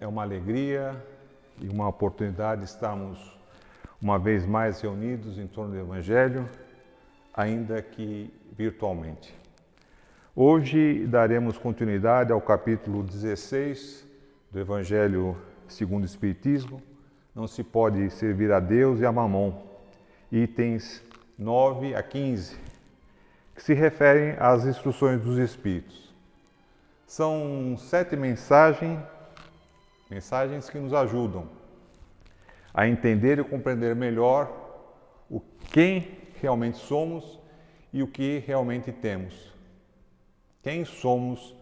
É uma alegria e uma oportunidade estarmos uma vez mais reunidos em torno do Evangelho, ainda que virtualmente. Hoje daremos continuidade ao capítulo 16 do Evangelho segundo o Espiritismo. Não se pode servir a Deus e a Mamon. Itens 9 a 15, que se referem às instruções dos Espíritos. São 7 mensagens que nos ajudam a entender e compreender melhor quem realmente somos e o que realmente temos. Quem somos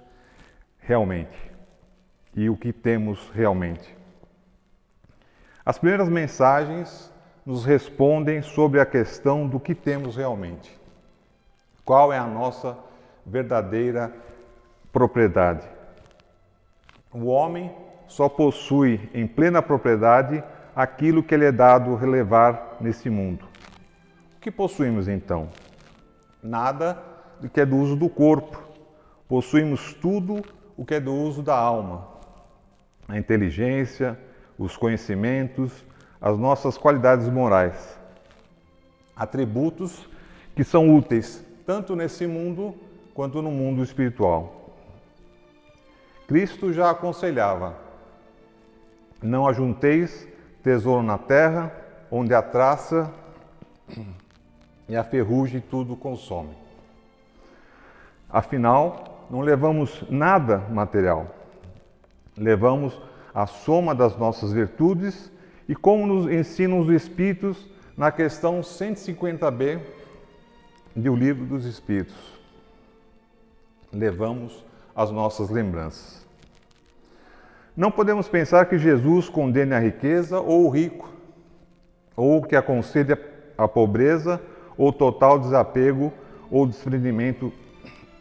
realmente e o que temos realmente. As primeiras mensagens nos respondem sobre a questão do que temos realmente. Qual é a nossa verdadeira propriedade? O homem só possui em plena propriedade aquilo que lhe é dado relevar nesse mundo. O que possuímos então? Nada do que é do uso do corpo. Possuímos tudo o que é do uso da alma. A inteligência, os conhecimentos, as nossas qualidades morais. Atributos que são úteis tanto nesse mundo quanto no mundo espiritual. Cristo já aconselhava: não ajunteis tesouro na terra, onde a traça e a ferrugem tudo consomem. Afinal, não levamos nada material. Levamos a soma das nossas virtudes e, como nos ensinam os Espíritos na questão 150b do Livro dos Espíritos, levamos as nossas lembranças. Não podemos pensar que Jesus condene a riqueza ou o rico, ou que aconselhe a pobreza ou total desapego ou desprendimento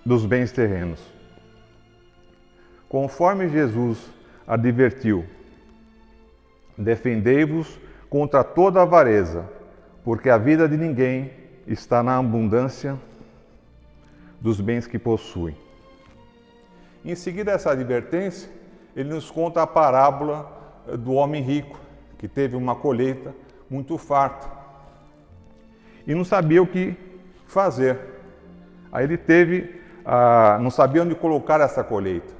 dos bens terrenos. Conforme Jesus advertiu: defendei-vos contra toda avareza, porque a vida de ninguém está na abundância dos bens que possui. Em seguida a essa advertência, ele nos conta a parábola do homem rico, que teve uma colheita muito farta e não sabia o que fazer. Aí ele não sabia onde colocar essa colheita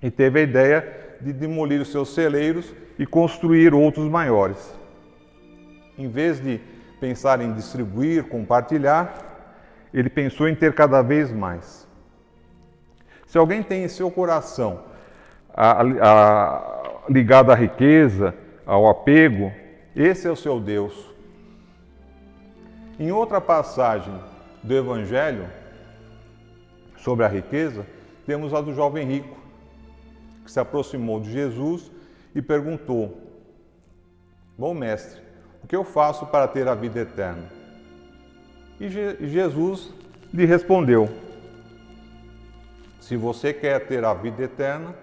e teve a ideia de demolir os seus celeiros e construir outros maiores. Em vez de pensar em distribuir, compartilhar, ele pensou em ter cada vez mais. Se alguém tem em seu coração ligado à riqueza, ao apego, esse é o seu Deus. Em outra passagem do Evangelho sobre a riqueza, temos a do jovem rico, que se aproximou de Jesus e perguntou: bom mestre, o que eu faço para ter a vida eterna? E Jesus lhe respondeu: se você quer ter a vida eterna,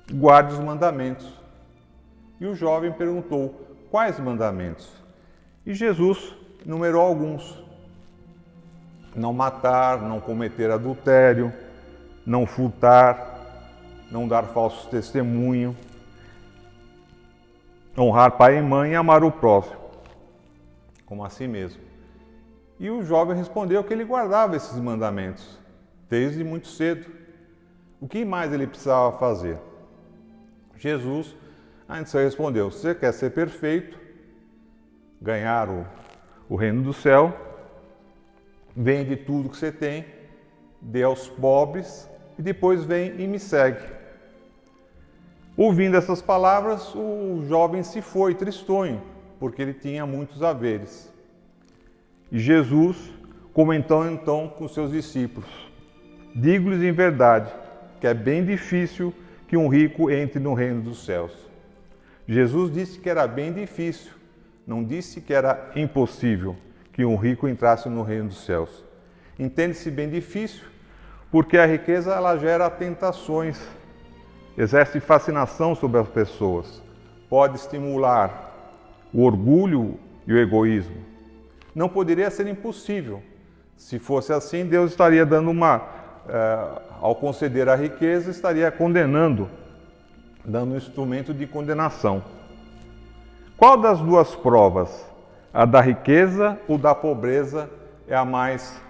guarde os mandamentos. E o jovem perguntou: quais mandamentos? E Jesus numerou alguns: não matar, não cometer adultério, não furtar, não dar falso testemunho, honrar pai e mãe e amar o próximo como a si mesmo. E o jovem respondeu que ele guardava esses mandamentos desde muito cedo. O que mais ele precisava fazer? Jesus então respondeu: se você quer ser perfeito, ganhar o reino do céu, vende tudo que você tem, dê aos pobres e depois vem e me segue. Ouvindo essas palavras, o jovem se foi tristonho, porque ele tinha muitos haveres. E Jesus comentou então com seus discípulos: digo-lhes em verdade que é bem difícil que um rico entre no reino dos céus. Jesus disse que era bem difícil, não disse que era impossível que um rico entrasse no reino dos céus. Entende-se bem difícil porque a riqueza ela gera tentações, exerce fascinação sobre as pessoas, pode estimular o orgulho e o egoísmo. Não poderia ser impossível. Se fosse assim, Deus estaria dando ao conceder a riqueza, estaria condenando dando um instrumento de condenação. Qual das duas provas, a da riqueza ou da pobreza, é a mais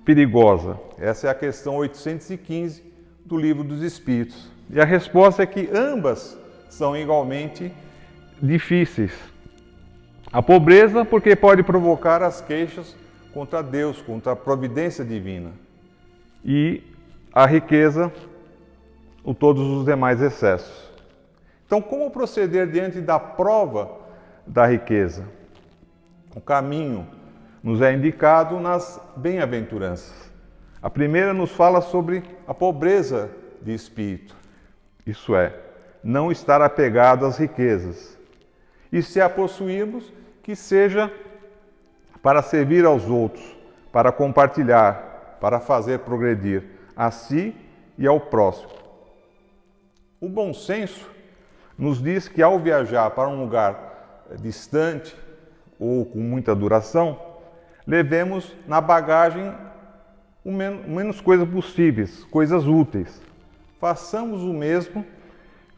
perigosa? Essa é a questão 815 do Livro dos Espíritos. E a resposta é que ambas são igualmente difíceis. A pobreza, porque pode provocar as queixas contra Deus, contra a providência divina. E a riqueza, ou todos os demais excessos. Então, como proceder diante da prova da riqueza? O caminho nos é indicado nas bem-aventuranças. A primeira nos fala sobre a pobreza de espírito, isso é, não estar apegado às riquezas. E se a possuirmos, que seja para servir aos outros, para compartilhar, para fazer progredir a si e ao próximo. O bom senso nos diz que ao viajar para um lugar distante ou com muita duração, levemos na bagagem o menos coisas possíveis, coisas úteis. Façamos o mesmo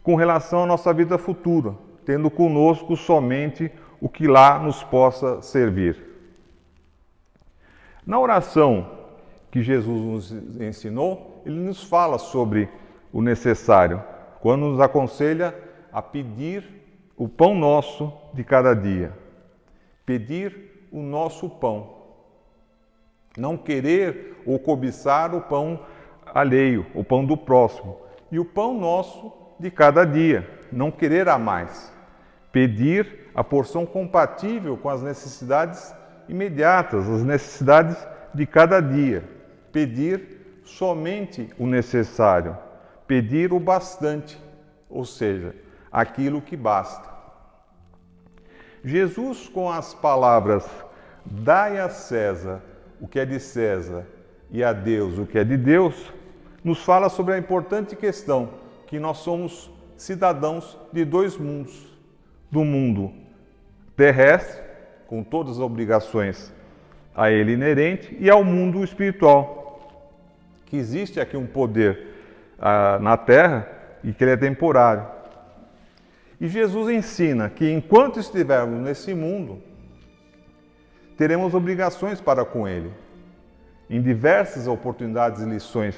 com relação à nossa vida futura, tendo conosco somente o que lá nos possa servir. Na oração que Jesus nos ensinou, ele nos fala sobre o necessário, quando nos aconselha a pedir o pão nosso de cada dia. Pedir o nosso pão. Não querer ou cobiçar o pão alheio, o pão do próximo. E o pão nosso de cada dia. Não querer a mais. Pedir a porção compatível com as necessidades imediatas, as necessidades de cada dia. Pedir somente o necessário. Pedir o bastante, ou seja, aquilo que basta. Jesus, com as palavras dai a César o que é de César e a Deus o que é de Deus, nos fala sobre a importante questão que nós somos cidadãos de dois mundos. Do mundo terrestre, com todas as obrigações a ele inerente, e ao mundo espiritual, que existe aqui um poder na Terra e que ele é temporário. E Jesus ensina que enquanto estivermos nesse mundo, teremos obrigações para com ele. Em diversas oportunidades e lições,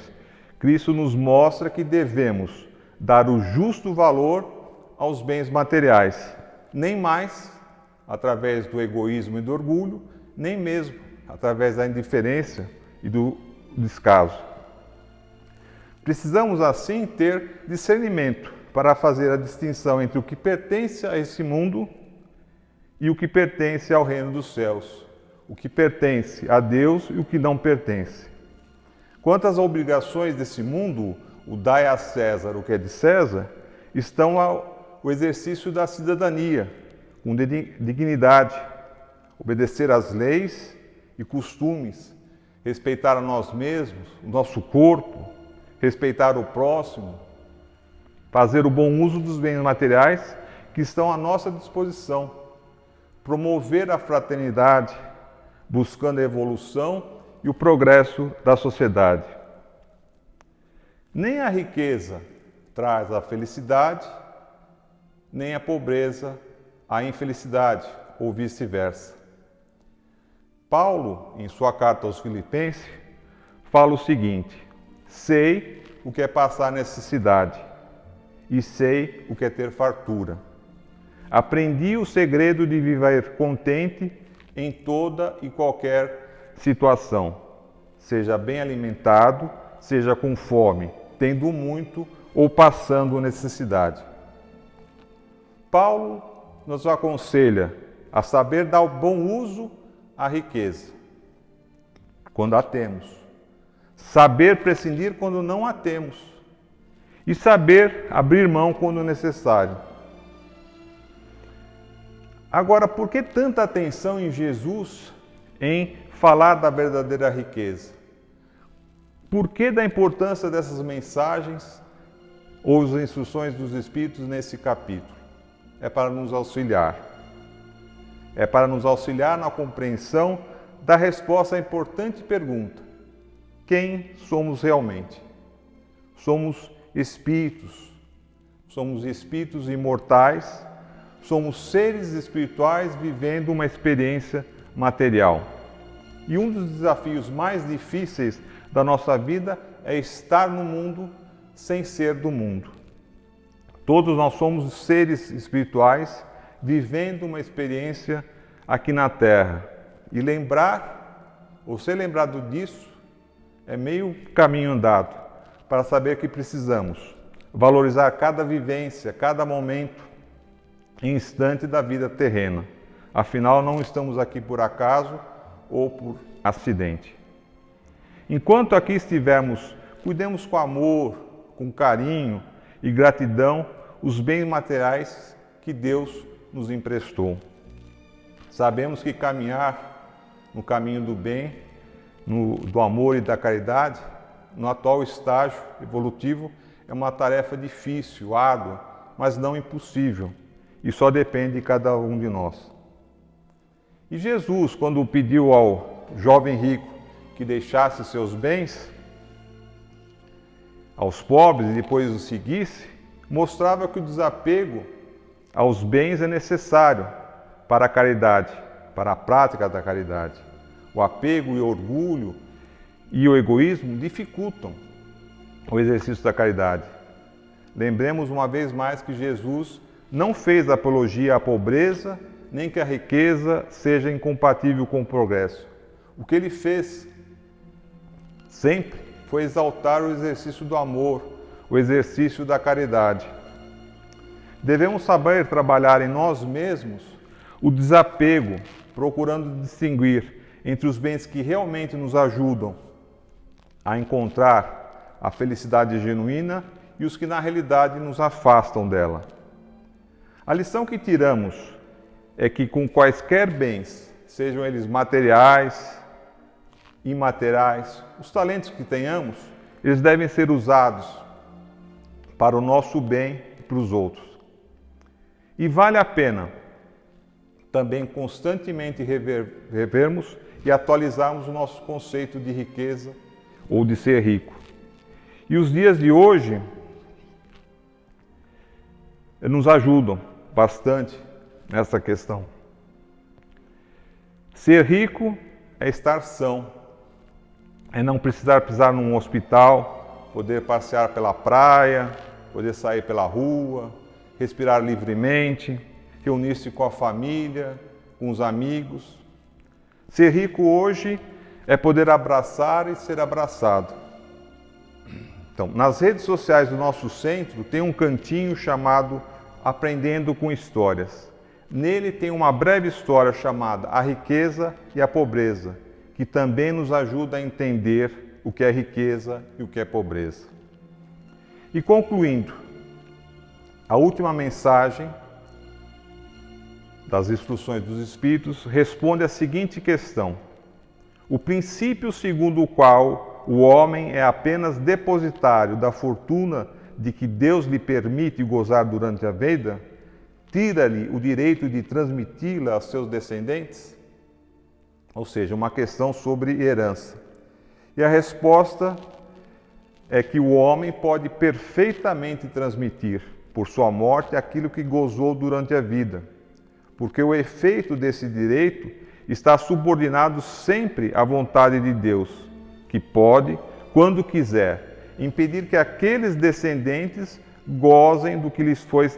Cristo nos mostra que devemos dar o justo valor aos bens materiais, nem mais através do egoísmo e do orgulho, nem mesmo através da indiferença e do descaso. Precisamos, assim, ter discernimento para fazer a distinção entre o que pertence a esse mundo e o que pertence ao reino dos céus, o que pertence a Deus e o que não pertence. Quanto às obrigações desse mundo, o dai a César o que é de César, estão ao exercício da cidadania, com dignidade, obedecer às leis e costumes, respeitar a nós mesmos, o nosso corpo, respeitar o próximo, fazer o bom uso dos bens materiais que estão à nossa disposição, promover a fraternidade, buscando a evolução e o progresso da sociedade. Nem a riqueza traz a felicidade, nem a pobreza a infelicidade, ou vice-versa. Paulo, em sua carta aos Filipenses, fala o seguinte: sei o que é passar necessidade e sei o que é ter fartura. Aprendi o segredo de viver contente em toda e qualquer situação, seja bem alimentado, seja com fome, tendo muito ou passando necessidade. Paulo nos aconselha a saber dar o bom uso à riqueza, quando a temos, saber prescindir quando não a temos e saber abrir mão quando necessário. Agora, por que tanta atenção em Jesus em falar da verdadeira riqueza? Por que da importância dessas mensagens ou as instruções dos Espíritos nesse capítulo? É para nos auxiliar. É para nos auxiliar na compreensão da resposta à importante pergunta: quem somos realmente? Somos espíritos, somos espíritos imortais, somos seres espirituais vivendo uma experiência material. E um dos desafios mais difíceis da nossa vida é estar no mundo sem ser do mundo. Todos nós somos seres espirituais vivendo uma experiência aqui na Terra. E lembrar, ou ser lembrado disso, é meio caminho andado para saber que precisamos valorizar cada vivência, cada momento e instante da vida terrena. Afinal, não estamos aqui por acaso ou por acidente. Enquanto aqui estivermos, cuidemos com amor, com carinho e gratidão os bens materiais que Deus nos emprestou. Sabemos que caminhar no caminho do bem, do amor e da caridade, no atual estágio evolutivo, é uma tarefa difícil, árdua, mas não impossível, e só depende de cada um de nós. E Jesus, quando pediu ao jovem rico que deixasse seus bens aos pobres e depois os seguisse, mostrava que o desapego aos bens é necessário para a caridade, para a prática da caridade. O apego e o orgulho e o egoísmo dificultam o exercício da caridade. Lembremos uma vez mais que Jesus não fez apologia à pobreza, nem que a riqueza seja incompatível com o progresso. O que ele fez sempre foi exaltar o exercício do amor, o exercício da caridade. Devemos saber trabalhar em nós mesmos o desapego, procurando distinguir entre os bens que realmente nos ajudam a encontrar a felicidade genuína e os que na realidade nos afastam dela. A lição que tiramos é que com quaisquer bens, sejam eles materiais, imateriais, os talentos que tenhamos, eles devem ser usados para o nosso bem e para os outros. E vale a pena também constantemente revermos e atualizarmos o nosso conceito de riqueza ou de ser rico. E os dias de hoje nos ajudam bastante nessa questão. Ser rico é estar são, é não precisar pisar num hospital, poder passear pela praia, poder sair pela rua, respirar livremente, reunir-se com a família, com os amigos. Ser rico hoje é poder abraçar e ser abraçado. Então, nas redes sociais do nosso centro tem um cantinho chamado Aprendendo com Histórias. Nele tem uma breve história chamada A Riqueza e a Pobreza, que também nos ajuda a entender o que é riqueza e o que é pobreza. E concluindo, a última mensagem das instruções dos Espíritos responde à seguinte questão: o princípio segundo o qual o homem é apenas depositário da fortuna de que Deus lhe permite gozar durante a vida, tira-lhe o direito de transmiti-la aos seus descendentes? Ou seja, uma questão sobre herança. E a resposta é que o homem pode perfeitamente transmitir, por sua morte, aquilo que gozou durante a vida, porque o efeito desse direito está subordinado sempre à vontade de Deus, que pode, quando quiser, impedir que aqueles descendentes gozem do que lhes foi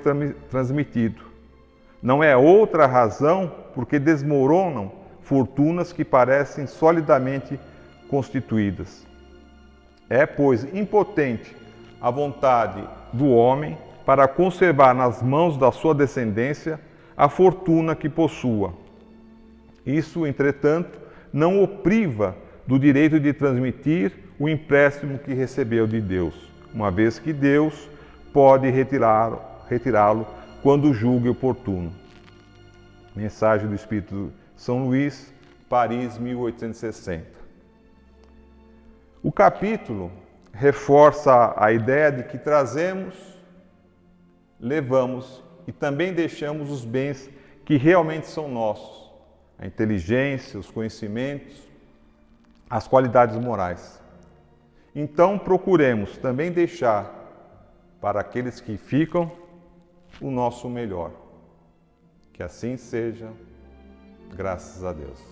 transmitido. Não é outra razão porque desmoronam fortunas que parecem solidamente constituídas. É, pois, impotente a vontade do homem para conservar nas mãos da sua descendência a fortuna que possua. Isso, entretanto, não o priva do direito de transmitir o empréstimo que recebeu de Deus, uma vez que Deus pode retirá-lo quando julgue oportuno. Mensagem do Espírito São Luís, Paris, 1860. O capítulo reforça a ideia de que trazemos, levamos e também deixamos os bens que realmente são nossos, a inteligência, os conhecimentos, as qualidades morais. Então procuremos também deixar para aqueles que ficam o nosso melhor. Que assim seja, graças a Deus.